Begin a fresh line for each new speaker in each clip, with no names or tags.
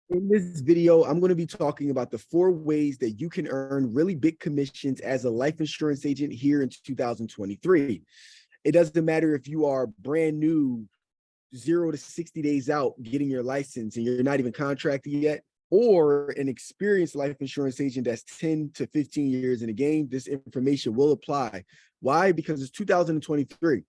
In this video, I'm going to be talking about the 4 ways that you can earn really big commissions as a life insurance agent here in 2023. It doesn't matter if you are brand new, 0 to 60 days out getting your license and you're not even contracted yet, or an experienced life insurance agent that's 10 to 15 years in the game. This information will apply. Why? Because it's 2023.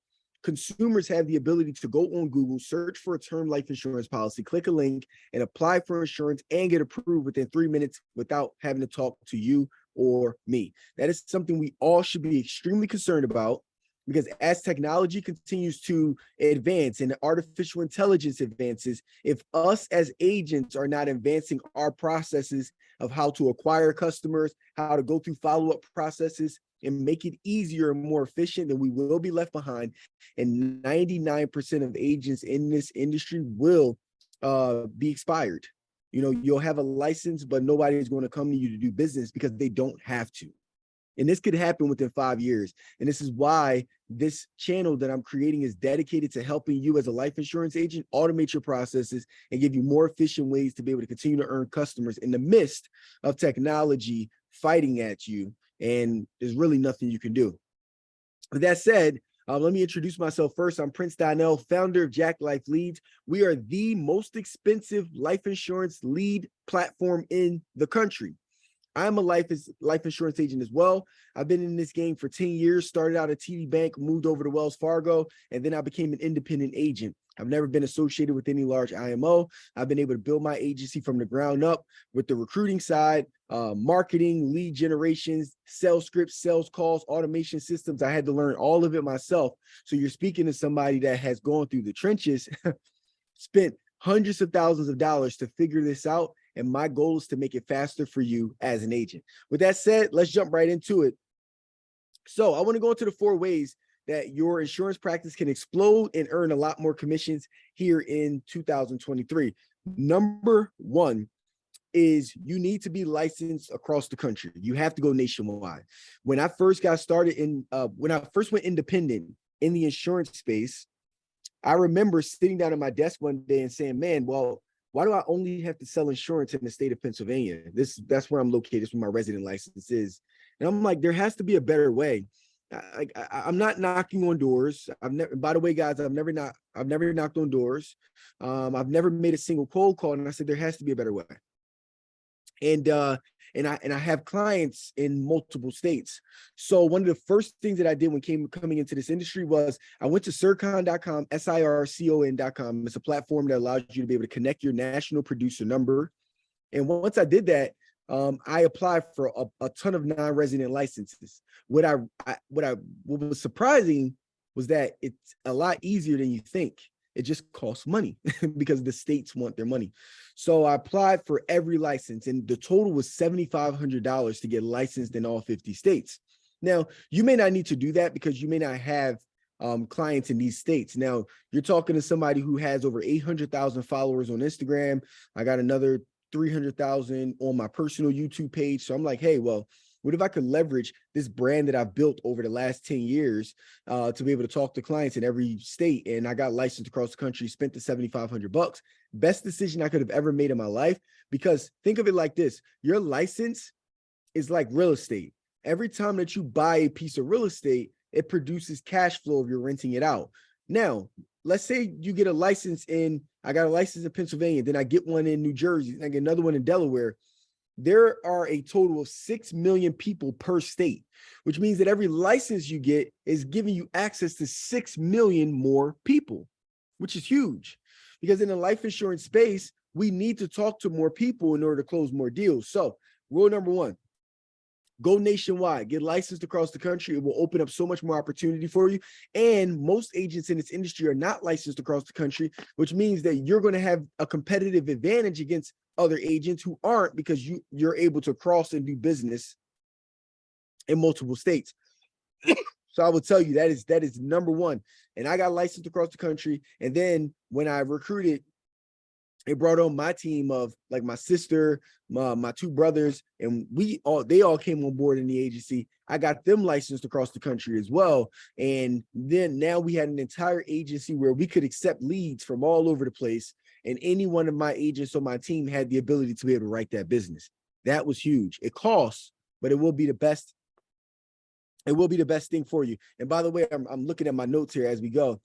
Consumers have the ability to go on Google, search for a term life insurance policy, click a link, and apply for insurance and get approved within 3 minutes without having to talk to you or me. That is something we all should be extremely concerned about, because as technology continues to advance and artificial intelligence advances, if us as agents are not advancing our processes of how to acquire customers, how to go through follow-up processes, and make it easier and more efficient, then we will be left behind. And 99% of agents in this industry will be expired. You know, you'll have a license, but nobody is going to come to you to do business because they don't have to. And this could happen within 5 years. And this is why this channel that I'm creating is dedicated to helping you as a life insurance agent automate your processes and give you more efficient ways to be able to continue to earn customers in the midst of technology fighting at you. And there's really nothing you can do. With that said, let me introduce myself first. I'm Prince Donnell, founder of Jack Life Leads. We are the most expensive life insurance lead platform in the country. I'm a life insurance agent as well. I've been in this game for 10 years, started out at TD Bank, moved over to Wells Fargo, and then I became an independent agent. I've never been associated with any large IMO. I've been able to build my agency from the ground up with the recruiting side, marketing, lead generations, sales scripts, sales calls, automation systems. I had to learn all of it myself. So you're speaking to somebody that has gone through the trenches, spent hundreds of thousands of dollars to figure this out. And my goal is to make it faster for you as an agent. With that said, let's jump right into it. So I want to go into the 4 ways that your insurance practice can explode and earn a lot more commissions here in 2023. Number 1 is you need to be licensed across the country. You have to go nationwide. When I first got started when I first went independent in the insurance space, I remember sitting down at my desk one day and saying, man, well, why do I only have to sell insurance in the state of Pennsylvania? That's where I'm located. That's where my resident license is. And I'm like, there has to be a better way. I'm not knocking on doors. By the way, guys, I've never knocked on doors. I've never made a single cold call. And I said, there has to be a better way. And I have clients in multiple states. So one of the first things that I did when coming into this industry was I went to Sircon.com, SIRCON.com. It's a platform that allows you to be able to connect your national producer number. And once I did that, I applied for a ton of non-resident licenses. What was surprising was that it's a lot easier than you think. It just costs money because the states want their money. So I applied for every license, and the total was $7,500 to get licensed in all 50 states. Now, you may not need to do that because you may not have clients in these states. Now, you're talking to somebody who has over 800,000 followers on Instagram. I got another 300,000 on my personal YouTube page. So I'm like, hey, well, what if I could leverage this brand that I've built over the last 10 years to be able to talk to clients in every state? And I got licensed across the country, spent the $7,500. Best decision I could have ever made in my life, because think of it like this. Your license is like real estate. Every time that you buy a piece of real estate, it produces cash flow if you're renting it out. Now, let's say you get a license I got a license in Pennsylvania, then I get one in New Jersey, and I get another one in Delaware. There are a total of 6 million people per state, which means that every license you get is giving you access to 6 million more people, which is huge. Because in the life insurance space, we need to talk to more people in order to close more deals. So rule number 1, go nationwide, get licensed across the country. It will open up so much more opportunity for you. And most agents in this industry are not licensed across the country, which means that you're going to have a competitive advantage against other agents who aren't, because you're able to cross and do business in multiple states. So I will tell you that is number 1. And I got licensed across the country. And then when I recruited, it brought on my team of like my sister, my 2 brothers, and they all came on board in the agency. I got them licensed across the country as well. And then now we had an entire agency where we could accept leads from all over the place. and any one of my agents on my team had the ability to be able to write that business. That was huge. It costs, but it will be the best. It will be the best thing for you. And by the way, I'm looking at my notes here as we go.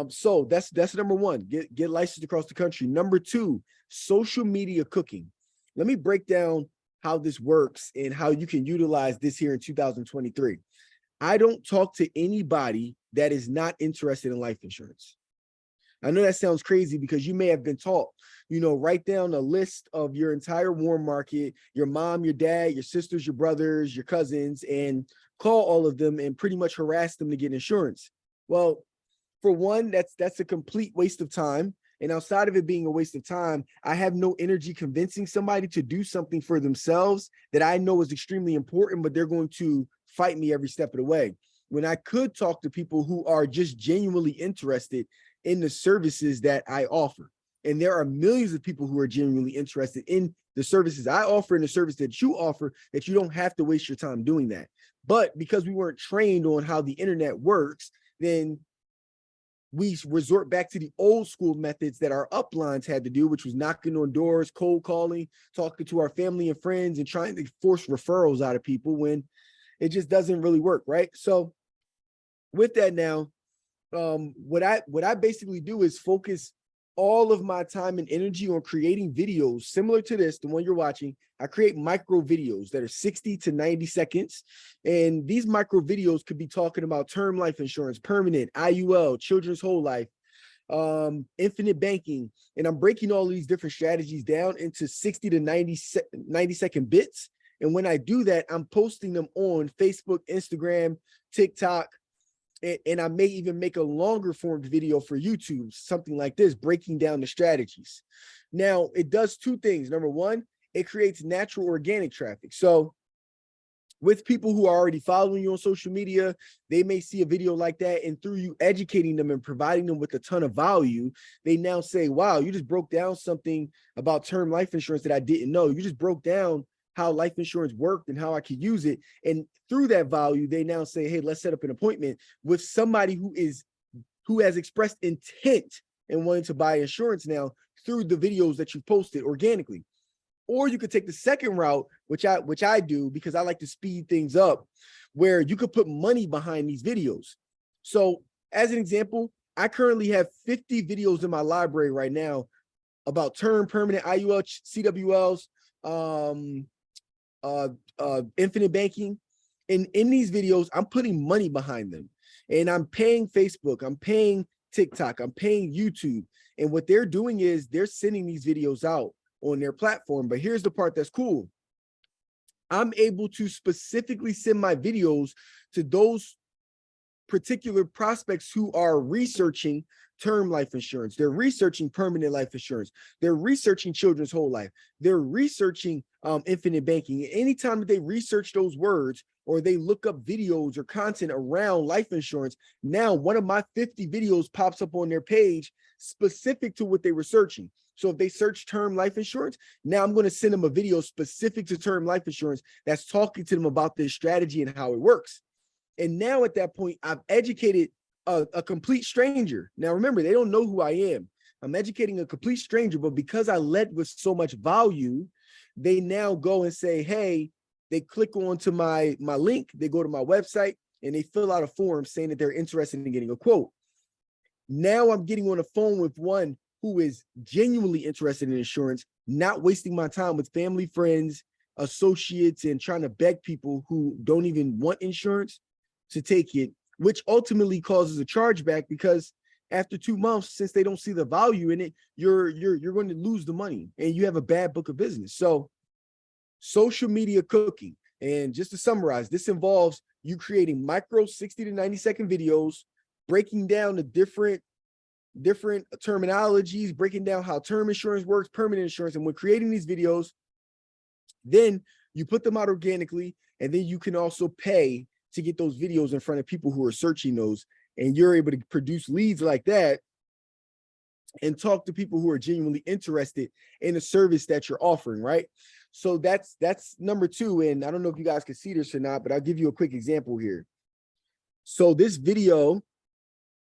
So that's number one, get licensed across the country. Number two, social media cooking. Let me break down how this works and how you can utilize this here in 2023. I don't talk to anybody that is not interested in life insurance. I know that sounds crazy because you may have been taught, write down a list of your entire warm market, your mom, your dad, your sisters, your brothers, your cousins, and call all of them and pretty much harass them to get insurance. Well, for one, that's a complete waste of time. And outside of it being a waste of time, I have no energy convincing somebody to do something for themselves that I know is extremely important, but they're going to fight me every step of the way. When I could talk to people who are just genuinely interested in the services that I offer. And there are millions of people who are genuinely interested in the services I offer and the service that you offer, that you don't have to waste your time doing that. But because we weren't trained on how the internet works, then we resort back to the old school methods that our uplines had to do, which was knocking on doors, cold calling, talking to our family and friends, and trying to force referrals out of people when it just doesn't really work, right? So with that now, what I basically do is focus all of my time and energy on creating videos similar to this, the one you're watching. I create micro videos that are 60 to 90 seconds. And these micro videos could be talking about term life insurance, permanent, IUL, children's whole life, infinite banking. And I'm breaking all these different strategies down into 60 to 90 second bits. And when I do that, I'm posting them on Facebook, Instagram, TikTok, and I may even make a longer form video for YouTube, something like this, breaking down the strategies. Now, it does two things. Number one, it creates natural organic traffic. So with people who are already following you on social media, they may see a video like that, and through you educating them and providing them with a ton of value, they now say, wow, you just broke down something about term life insurance that I didn't know. You just broke down how life insurance worked and how I could use it. And through that value, they now say, hey, let's set up an appointment with somebody who has expressed intent and wanting to buy insurance now through the videos that you posted organically. Or you could take the second route, which I do because I like to speed things up, where you could put money behind these videos. So as an example, I currently have 50 videos in my library right now about term, permanent, IUL, CWLs, infinite banking. And in these videos, I'm putting money behind them, and I'm paying Facebook, I'm paying TikTok, I'm paying YouTube. And what they're doing is they're sending these videos out on their platform. But here's the part that's cool. I'm able to specifically send my videos to those particular prospects who are researching term life insurance. They're researching permanent life insurance. They're researching children's whole life. They're researching infinite banking. Anytime that they research those words or they look up videos or content around life insurance, now one of my 50 videos pops up on their page specific to what they were searching. So if they search term life insurance, now I'm going to send them a video specific to term life insurance that's talking to them about this strategy and how it works. And now at that point, I've educated a complete stranger. Now, remember, they don't know who I am. I'm educating a complete stranger, but because I led with so much value, they now go and say, hey, they click onto my link, they go to my website, and they fill out a form saying that they're interested in getting a quote. Now I'm getting on the phone with one who is genuinely interested in insurance, not wasting my time with family, friends, associates, and trying to beg people who don't even want insurance to take it, which ultimately causes a chargeback, because after 2 months, since they don't see the value in it, you're going to lose the money and you have a bad book of business. So social media cooking. And just to summarize, this involves you creating micro 60 to 90 second videos, breaking down the different terminologies, breaking down how term insurance works, permanent insurance. And when creating these videos, then you put them out organically, and then you can also pay to get those videos in front of people who are searching those, and you're able to produce leads like that and talk to people who are genuinely interested in the service that you're offering, right? So that's number two. And I don't know if you guys can see this or not, but I'll give you a quick example here. So this video,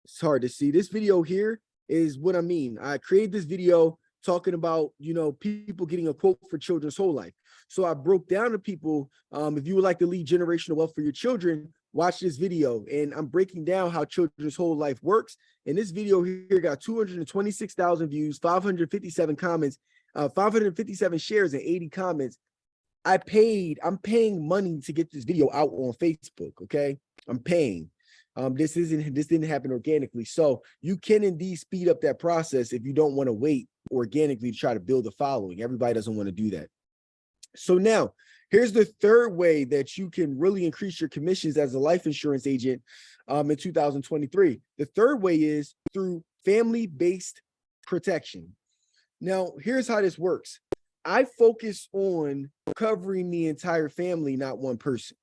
it's hard to see. This video here is what I mean. I created this video talking about, people getting a quote for children's whole life. So I broke down to people, if you would like to leave generational wealth for your children, watch this video. And I'm breaking down how children's whole life works. And this video here got 226,000 views, 557 comments, 557 shares and 80 comments. I'm paying money to get this video out on Facebook. Okay. I'm paying. This didn't happen organically. So you can indeed speed up that process if you don't want to wait organically to try to build a following. Everybody doesn't want to do that. So now here's the third way that you can really increase your commissions as a life insurance agent in 2023. The third way is through family-based protection. Now, here's how this works. I focus on covering the entire family, not one person.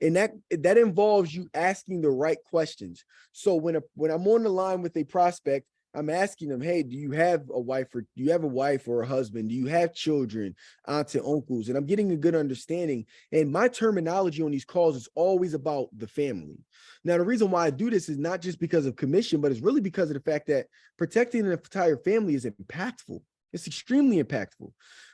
And that involves you asking the right questions. So when I'm on the line with a prospect, I'm asking them, hey, do you have a wife or a husband? Do you have children, aunts and uncles? And I'm getting a good understanding. And my terminology on these calls is always about the family. Now, the reason why I do this is not just because of commission, but it's really because of the fact that protecting an entire family is impactful. It's extremely impactful,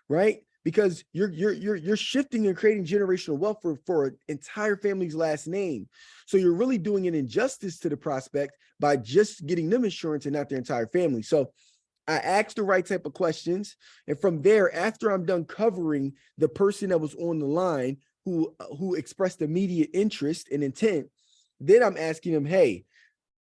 right? Because you're shifting and creating generational wealth for an entire family's last name. So you're really doing an injustice to the prospect by just getting them insurance and not their entire family. So I asked the right type of questions. And from there, after I'm done covering the person that was on the line who expressed immediate interest and intent, then I'm asking them, hey,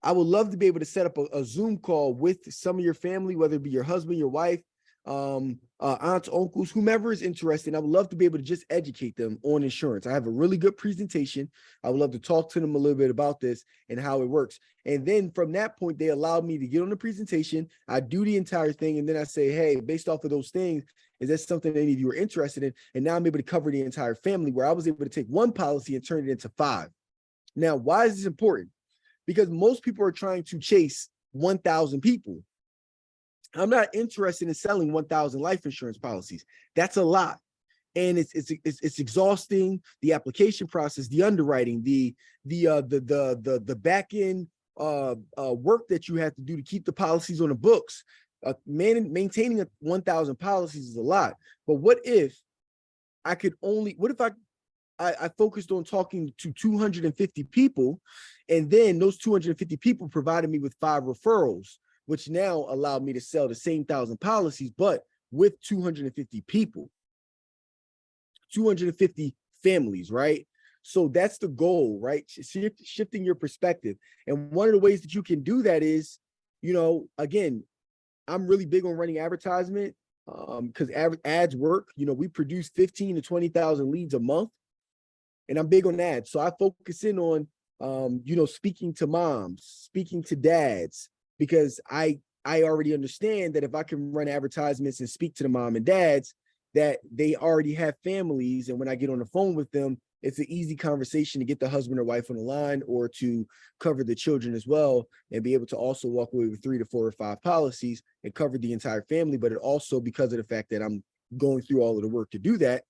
I would love to be able to set up a Zoom call with some of your family, whether it be your husband, your wife, aunts, uncles, whomever is interested. I would love to be able to just educate them on insurance. I have a really good presentation. I would love to talk to them a little bit about this and how it works. And then from that point, they allowed me to get on the presentation. I do the entire thing. And then I say, hey, based off of those things, is that something any of you are interested in? And now I'm able to cover the entire family, where I was able to take one policy and turn it into 5. Now, why is this important? Because most people are trying to chase 1,000 people. I'm not interested in selling 1,000 life insurance policies. That's a lot. And it's exhausting. The application process, the underwriting, the back end work that you have to do to keep the policies on the books. Maintaining 1,000 policies is a lot. But what if I focused on talking to 250 people, and then those 250 people provided me with 5 referrals, which now allowed me to sell the same 1,000 policies, but with 250 people, 250 families, right? So that's the goal, right? Shifting your perspective. And one of the ways that you can do that is, again, I'm really big on running advertisement because ads work. We produce 15 to 20,000 leads a month, and I'm big on ads. So I focus in on, speaking to moms, speaking to dads, because I already understand that if I can run advertisements and speak to the mom and dads, that they already have families. And when I get on the phone with them, it's an easy conversation to get the husband or wife on the line, or to cover the children as well, and be able to also walk away with 3 to 4 or 5 policies and cover the entire family. But it also, because of the fact that I'm going through all of the work to do that,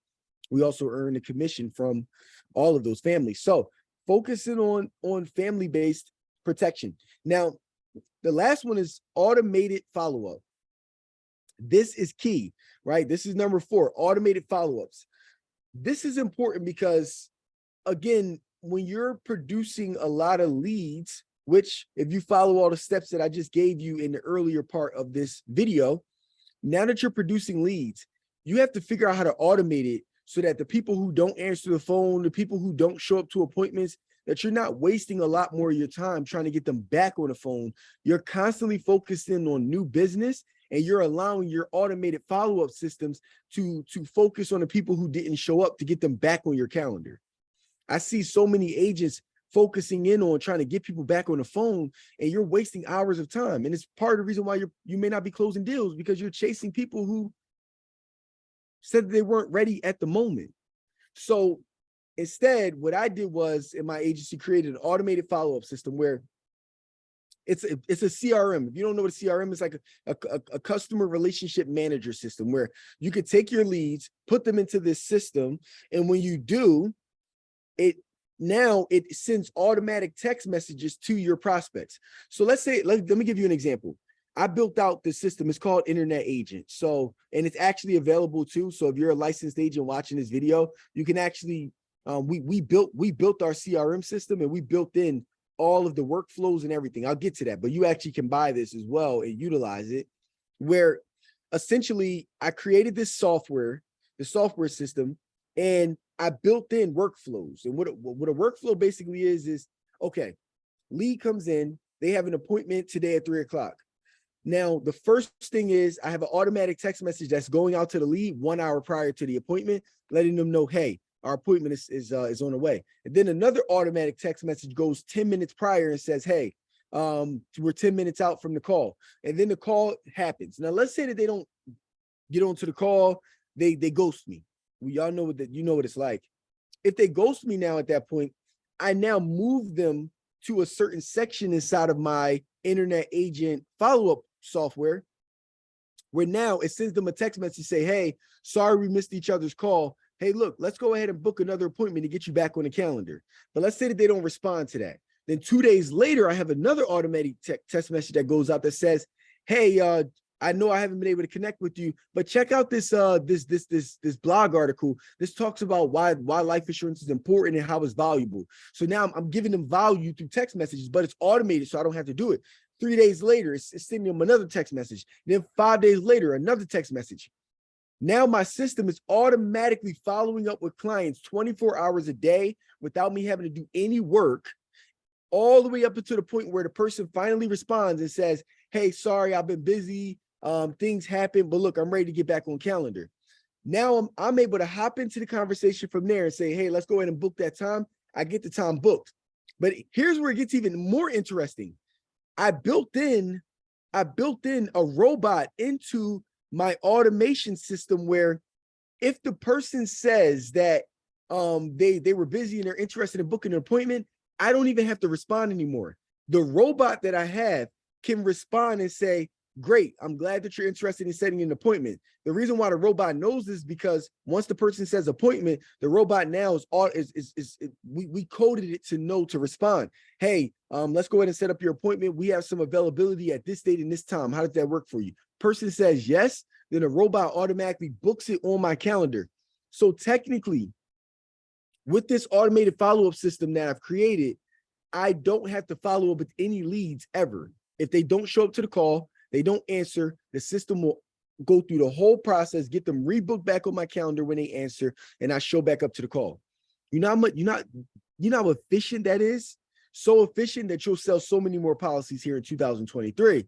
we also earn a commission from all of those families. So focusing on family-based protection. Now, the last one is automated follow-up. This is key, right? This is number 4, automated follow-ups. This is important because, again, when you're producing a lot of leads, which if you follow all the steps that I just gave you in the earlier part of this video, now that you're producing leads, you have to figure out how to automate it so that the people who don't answer the phone, the people who don't show up to appointments, that you're not wasting a lot more of your time trying to get them back on the phone. You're constantly focusing on new business, and you're allowing your automated follow-up systems to focus on the people who didn't show up to get them back on your calendar. I see so many agents focusing in on trying to get people back on the phone, and you're wasting hours of time. And it's part of the reason why you may not be closing deals, because you're chasing people who said that they weren't ready at the moment. So instead, what I did was, in my agency, created an automated follow-up system where it's a CRM. If you don't know what a CRM is, like a customer relationship manager system, where you could take your leads, put them into this system, and when you do, it sends automatic text messages to your prospects. So let me give you an example. I built out the system. It's called Internet Agent. So, and it's actually available too. So if you're a licensed agent watching this video, you can actually, we built our CRM system, and we built in all of the workflows and everything. I'll get to that, but you actually can buy this as well and utilize it, where essentially I created this software, the software system, and I built in workflows. And what a workflow basically is, okay, lead comes in, they have an appointment today at 3 o'clock. Now, the first thing is I have an automatic text message that's going out to the lead 1 hour prior to the appointment, letting them know, hey, our appointment is on the way. And then another automatic text message goes 10 minutes prior and says, hey, we're 10 minutes out from the call. And then the call happens. Now, let's say that they don't get onto the call, they ghost me. Y'all know that, you know what it's like. If they ghost me now at that point, I now move them to a certain section inside of my Internet Agent follow-up software, where now it sends them a text message, say, hey, sorry we missed each other's call. Hey, look, let's go ahead and book another appointment to get you back on the calendar. But let's say that they don't respond to that. Then 2 days later, I have another automatic text message that goes out that says, hey, I know I haven't been able to connect with you, but check out this this blog article. This talks about why life insurance is important and how it's valuable. So now I'm giving them value through text messages, but it's automated, so I don't have to do it. 3 days later, it's sending them another text message. Then 5 days later, another text message. Now my system is automatically following up with clients 24 hours a day without me having to do any work, all the way up until the point where the person finally responds and says, hey, sorry, I've been busy. Things happen, but look, I'm ready to get back on calendar. Now I'm able to hop into the conversation from there and say, hey, let's go ahead and book that time. I get the time booked. But here's where it gets even more interesting. I built in a robot into my automation system where if the person says that they were busy and they're interested in booking an appointment, I don't even have to respond anymore. The robot that I have can respond and say, great, I'm glad that you're interested in setting an appointment. The reason why the robot knows this is because once the person says appointment, the robot now we coded it to know to respond. Hey, let's go ahead and set up your appointment. We have some availability at this date and this time. How does that work for you? Person says yes, then the robot automatically books it on my calendar. So technically, with this automated follow-up system that I've created, I don't have to follow up with any leads ever. If they don't show up to the call, they don't answer, the system will go through the whole process, get them rebooked back on my calendar when they answer, and I show back up to the call. You know how efficient that is? So efficient that you'll sell so many more policies here in 2023.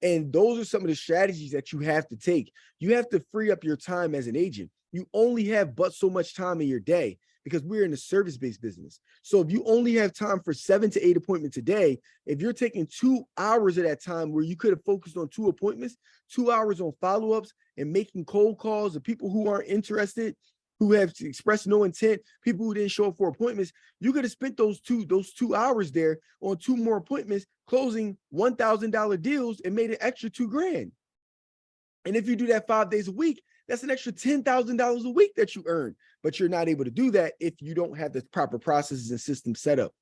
And those are some of the strategies that you have to take. You have to free up your time as an agent. You only have but so much time in your day, because we're in a service-based business. So if you only have time for 7 to 8 appointments a day, if you're taking 2 hours of that time where you could have focused on 2 appointments, 2 hours on follow-ups and making cold calls of people who aren't interested, who have expressed no intent, people who didn't show up for appointments, you could have spent those two hours there on 2 more appointments, closing $1,000 deals and made an extra $2,000. And if you do that 5 days a week, that's an extra $10,000 a week that you earn, but you're not able to do that if you don't have the proper processes and systems set up.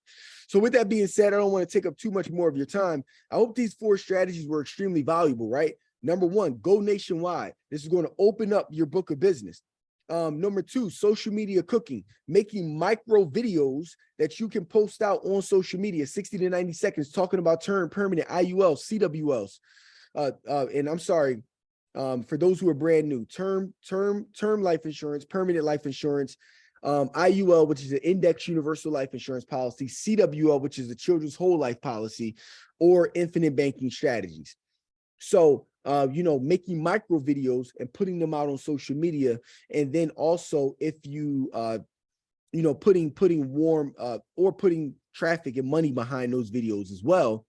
So with that being said, I don't want to take up too much more of your time. I hope these 4 strategies were extremely valuable, right? Number 1, go nationwide. This is going to open up your book of business. Number 2, social media cooking, making micro videos that you can post out on social media, 60 to 90 seconds, talking about term, permanent, IULs, CWLs. And I'm sorry, for those who are brand new, term life insurance, permanent life insurance, IUL, which is an index universal life insurance policy, CWL, which is a children's whole life policy, or infinite banking strategies. So, making micro videos and putting them out on social media. And then also if you, putting warm or putting traffic and money behind those videos as well,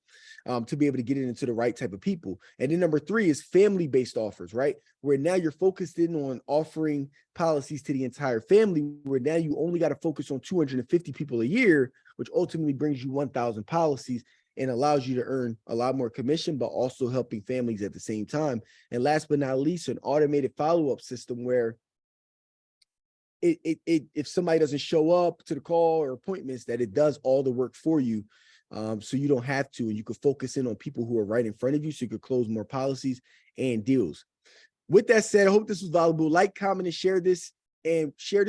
to be able to get it into the right type of people. And then number 3 is family-based offers, right? Where now you're focused in on offering policies to the entire family, where now you only got to focus on 250 people a year, which ultimately brings you 1,000 policies and allows you to earn a lot more commission, but also helping families at the same time. And last but not least, an automated follow-up system where if somebody doesn't show up to the call or appointments, that it does all the work for you, so you don't have to, and you can focus in on people who are right in front of you so you could close more policies and deals. With that said, I hope this was valuable. Like, comment, and share this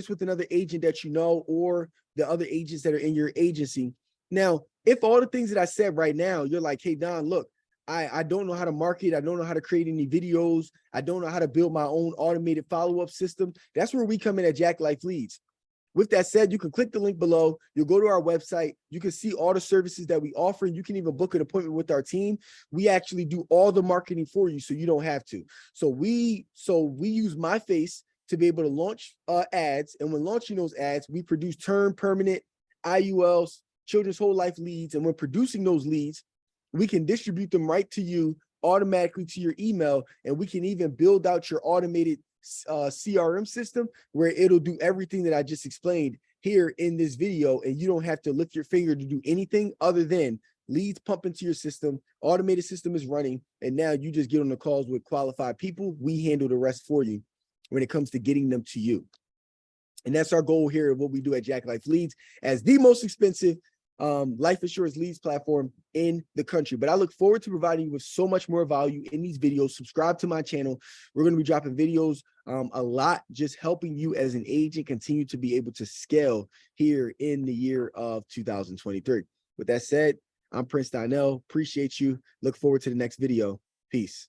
with another agent that you know, or the other agents that are in your agency. Now, if all the things that I said right now, you're like, hey, Don, look, I don't know how to market. I don't know how to create any videos. I don't know how to build my own automated follow-up system. That's where we come in at Jack Life Leads. With that said, you can click the link below. You'll go to our website. You can see all the services that we offer, and you can even book an appointment with our team. We actually do all the marketing for you, so you don't have to. So we use my face to be able to launch ads, and when launching those ads, we produce term, permanent, IULs, children's whole life leads, and when producing those leads, we can distribute them right to you automatically to your email, and we can even build out your automated CRM system where it'll do everything that I just explained here in this video, and you don't have to lift your finger to do anything other than leads pump into your system, automated system is running, and now you just get on the calls with qualified people. We handle the rest for you when it comes to getting them to you. And that's our goal here, what we do at Jack Life Leads, as the most expensive life insurance leads platform in the country. But I look forward to providing you with so much more value in these videos. Subscribe to my channel. We're going to be dropping videos a lot, just helping you as an agent continue to be able to scale here in the year of 2023. With that said, I'm Prince Donnell. Appreciate you. Look forward to the next video. Peace.